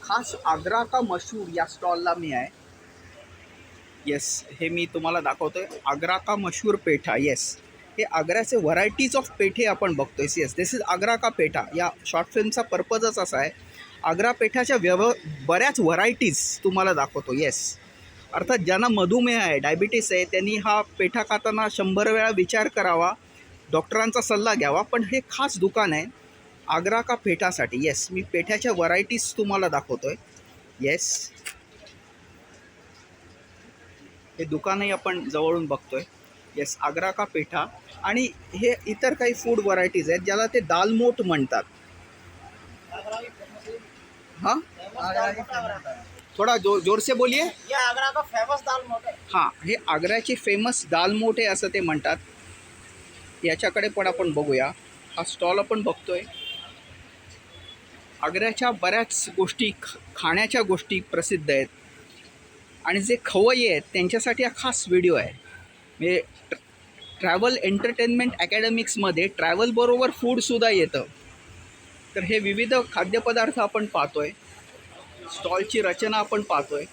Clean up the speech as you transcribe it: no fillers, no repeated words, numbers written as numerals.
खास आग्रा का मशहूर या स्टॉलला मी आहे. येस, हे मी तुम्हाला दाखवतोय. आग्रा का मशहूर पेठा. येस, हे आग्र्याचे व्हरायटीज ऑफ पेठे आपण बघतोय. येस, दिस इज आग्रा का पेठा. या शॉर्ट फिल्मचा पर्पजच असा आहे, आग्रा पेठाच्या बऱ्याच व्हरायटीज तुम्हाला दाखवतो. येस, अर्थात ज्यांना मधुमेह आहे, डायबिटीस आहे, त्यांनी हा पेठा खाताना 100 वेळा विचार करावा, डॉक्टरांचा सल्ला घ्यावा. पण हे खास दुकान आहे आग्रा का पेठासाठी. येस, मी पेठ्याच्या व्हरायटीज तुम्हाला दाखवतोय. येस, हे दुकानही आपण जवळून बघतोय. येस, आग्रा का पेठा. आणि हे इतर काही फूड व्हरायटीज आहेत ज्याला ते दालमोट म्हणतात. हां, थोडा जोर से बोलिए. ये आगरा का फेमस दालमोट है. हां, हे आग्र्याची फेमस दालमोट आहे असं ते म्हणतात. याच्याकडे पण आपण बघूया. हा स्टॉल आपण बघतोय. आग्र्याच्या बऱ्याच गोष्टी, खाण्याच्या गोष्टी प्रसिद्ध आहेत. आणि जे खवय्ये आहेत त्यांच्यासाठी हा खास व्हिडिओ आहे. म्हणजे ट्रॅव्हल एंटरटेनमेंट अकॅडमिक्समध्ये ट्रॅव्हलबरोबर फूडसुद्धा येतं. तर हे विविध खाद्यपदार्थ आपण पाहतोय. स्टॉलची रचना आपण पाहतोय.